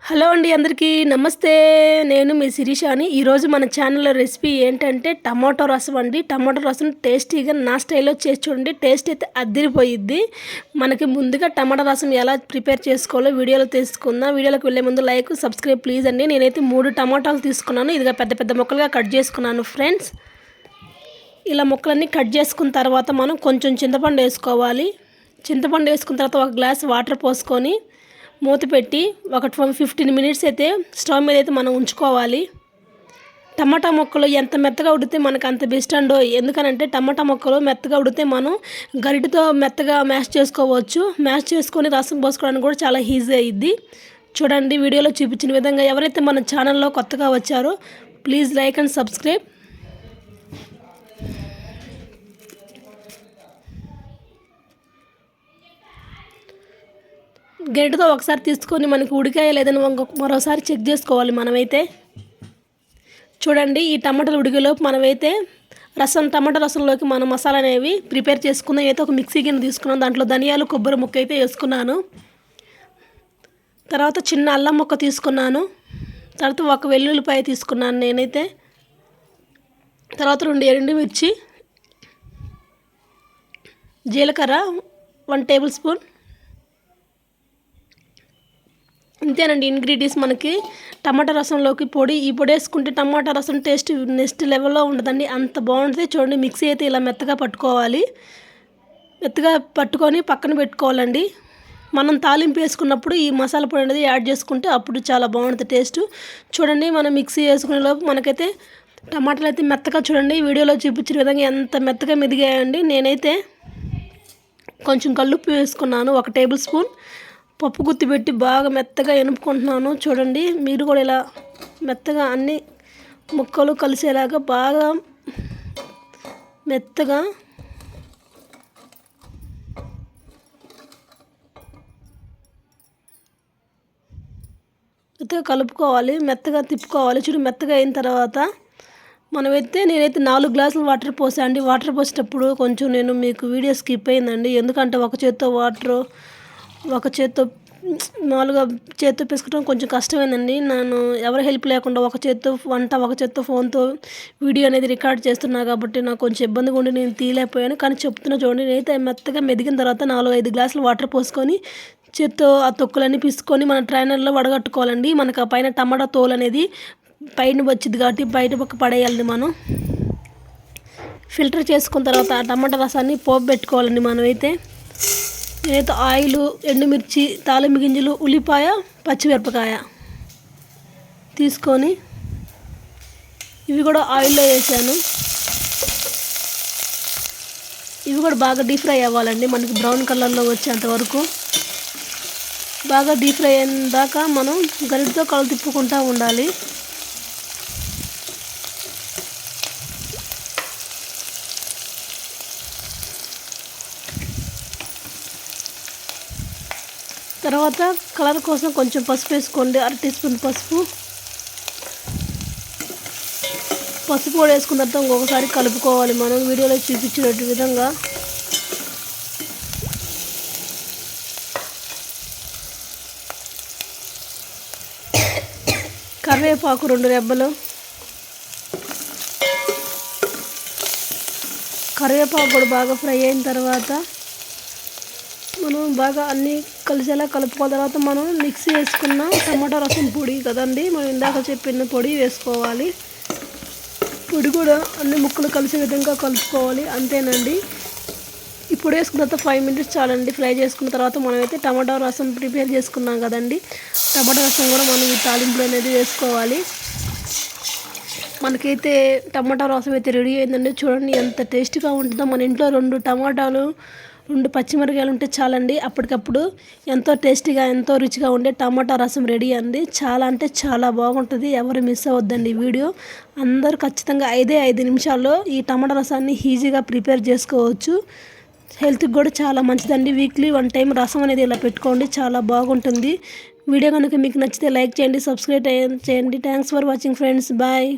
Hello అండి, అందరికీ నమస్తే. నేను మీ శిరీషాని. ఈరోజు మన ఛానల్లో రెసిపీ ఏంటంటే టమాటో రసం అండి. టమాటో రసం టేస్టీగా నా స్టైల్లో చేసి చూడండి. టేస్ట్ అయితే అదిరిపోయిద్ది. మనకి ముందుగా టమాటో రసం ఎలా ప్రిపేర్ చేసుకోవాలో వీడియోలో తీసుకుందాం. వీడియోలోకి వెళ్ళే ముందు లైక్, సబ్స్క్రైబ్ ప్లీజ్ అండి. నేనైతే 3 టమాటాలు తీసుకున్నాను. ఇదిగా పెద్ద పెద్ద ముక్కలుగా కట్ చేసుకున్నాను ఫ్రెండ్స్. ఇలా ముక్కలన్నీ కట్ చేసుకున్న తర్వాత మనం కొంచెం చింతపండు వేసుకోవాలి. చింతపండు వేసుకున్న తర్వాత ఒక గ్లాస్ వాటర్ పోసుకొని మూత పెట్టి ఒక 15 మినిట్స్ అయితే స్టవ్ మీద అయితే మనం ఉంచుకోవాలి. టమాటా ముక్కలు ఎంత మెత్తగా ఉడితే మనకు అంత బెస్ట్ అండో. ఎందుకనంటే టమాటా ముక్కలు మెత్తగా ఉడితే మనం గరిటతో మెత్తగా మ్యాష్ చేసుకోవచ్చు. మ్యాష్ చేసుకొని రసం పోసుకోవడానికి కూడా చాలా ఈజీ అయ్యిద్ది. చూడండి, వీడియోలో చూపించిన విధంగా ఎవరైతే మన ఛానల్లో కొత్తగా వచ్చారో ప్లీజ్ లైక్ అండ్ సబ్స్క్రైబ్. గరిటతో ఒకసారి తీసుకొని మనకి ఉడికాయ లేదని మరోసారి చెక్ చేసుకోవాలి మనమైతే. చూడండి, ఈ టమాటాలు ఉడికేలోపు మనమైతే టమాటా రసంలోకి మనం మసాలా అనేవి ప్రిపేర్ చేసుకుందాం. అయితే ఒక మిక్సీ గిన్నె తీసుకున్నాను. దాంట్లో ధనియాలు, కొబ్బరి ముక్క అయితే వేసుకున్నాను. తర్వాత చిన్న అల్లం ముక్క తీసుకున్నాను. తర్వాత ఒక వెల్లుల్లిపాయ తీసుకున్నాను నేనైతే. తర్వాత 2 ఎండుమిర్చి, జీలకర్ర 1 టేబుల్ స్పూన్. ఇంతేనండి ఇంగ్రీడియంట్స్ మనకి టమాటా రసంలోకి పొడి. ఈ పొడి వేసుకుంటే టమాటా రసం టేస్ట్ నెక్స్ట్ లెవెల్లో ఉండదండి, అంత బాగుంటుంది. చూడండి, మిక్సీ అయితే ఇలా మెత్తగా పట్టుకోవాలి. మెత్తగా పట్టుకొని పక్కన పెట్టుకోవాలండి. మనం తాలింపు వేసుకున్నప్పుడు ఈ మసాలా పొడి అనేది యాడ్ చేసుకుంటే అప్పుడు చాలా బాగుంటుంది టేస్ట్. చూడండి, మనం మిక్సీ వేసుకునే లోపు మనకైతే టమాటాలు అయితే మెత్తగా, చూడండి వీడియోలో చూపించిన విధంగా ఎంత మెత్తగా మెదిగాయండి. నేనైతే కొంచెం కల్లుప్పు వేసుకున్నాను, 1 టేబుల్ స్పూన్. పప్పు గుత్తి పెట్టి బాగా మెత్తగా ఎనుపుకుంటున్నాను. చూడండి, మీరు కూడా ఇలా మెత్తగా అన్ని ముక్కలు కలిసేలాగా బాగా మెత్తగా కలుపుకోవాలి. మెత్తగా తిప్పుకోవాలి. చూడు, మెత్తగా అయిన తర్వాత నేనైతే 4 గ్లాసులు వాటర్ పోసా అండి. వాటర్ పోసేటప్పుడు కొంచెం నేను మీకు వీడియో స్కిప్ అయిందండి. ఎందుకంటే ఒక చేత్తో వాటర్, ఒక చేత్తో మామూలుగా చేత్తో పిసుకటం కొంచెం కష్టమైందండి. నేను ఎవరి హెల్ప్ లేకుండా ఒక చేత్తో వంట, ఒక చేత్తో ఫోన్తో వీడియో అనేది రికార్డ్ చేస్తున్నా కాబట్టి నాకు కొంచెం ఇబ్బందిగా ఉండి నేను తీయలేకపోయాను. కానీ చెప్తున్నా చూడండి, నేనైతే మెత్తగా మెదిగిన తర్వాత 4-5 గ్లాసులు వాటర్ పోసుకొని చేత్తో ఆ తొక్కులన్నీ పిసుకొని మన ట్రైనర్లో వడగట్టుకోవాలండి. మనకు ఆ పైన టమాటా తోలు అనేది పైన వచ్చింది కాబట్టి బయట పక్క పడేయాలండి. మనం ఫిల్టర్ చేసుకున్న తర్వాత ఆ టమాటా రసాన్ని పోపు పెట్టుకోవాలండి. మనమైతే నేనైతే ఆయిల్, ఎండుమిర్చి, తాలింపు గింజలు, ఉల్లిపాయ, పచ్చిమిరపకాయ తీసుకొని ఇవి కూడా ఆయిల్లో వేసాను. ఇవి కూడా బాగా డీప్ ఫ్రై అవ్వాలండి. మనకి బ్రౌన్ కలర్లో వచ్చేంత వరకు బాగా డీప్ ఫ్రై అయిన దాకా మనం గరిటతో కలు తిప్పుకుంటూ ఉండాలి. తర్వాత కలర్ కోసం కొంచెం పసుపు వేసుకోండి, 1/2 టీ స్పూన్ పసుపు. పసుపు కూడా వేసుకున్న తర్వాత ఇంకొకసారి కలుపుకోవాలి మనం వీడియోలో చూపించినట్టు విధంగా. కరివేపాకు 2 రెబ్బలు. కరివేపాకు కూడా బాగా ఫ్రై అయిన తర్వాత మనం బాగా అన్నీ కలిసేలా కలుపుకున్న తర్వాత మనం మిక్సీ వేసుకున్న టమాటా రసం పొడి కదండి, మనం ఇందాక చెప్పిన పొడి వేసుకోవాలి. పొడి కూడా అన్ని ముక్కలు కలిసే విధంగా కలుపుకోవాలి. అంతేనండి. ఈ పొడి వేసుకున్న తర్వాత 5 మినిట్స్ చాలండి. ఫ్రై చేసుకున్న తర్వాత మనమైతే టమాటా రసం ప్రిపేర్ చేసుకున్నాం కదండి, టమాటా రసం కూడా మనం ఈ తాలింపులు అనేది వేసుకోవాలి. మనకైతే టమాటా రసం అయితే రెడీ అయిందండి. చూడండి ఎంత టేస్టీగా ఉంటుందో. మన ఇంట్లో 2 టమాటాలు, 2 పచ్చిమిరకాయలు ఉంటే చాలండి. అప్పటికప్పుడు ఎంతో టేస్టీగా, ఎంతో రుచిగా ఉండే టమాటా రసం రెడీ అండి. చాలా అంటే చాలా బాగుంటుంది. ఎవరు మిస్ అవ్వద్దండి వీడియో. అందరూ ఖచ్చితంగా 5 నిమిషాల్లో ఈ టమాటా రసాన్ని ఈజీగా ప్రిపేర్ చేసుకోవచ్చు. హెల్త్కి కూడా చాలా మంచిదండి. వీక్లీ 1 టైం రసం అనేది ఇలా పెట్టుకోండి, చాలా బాగుంటుంది. వీడియో కనుక మీకు నచ్చితే లైక్ చేయండి, సబ్స్క్రైబ్ చేయండి. Thanks for watching friends. Bye.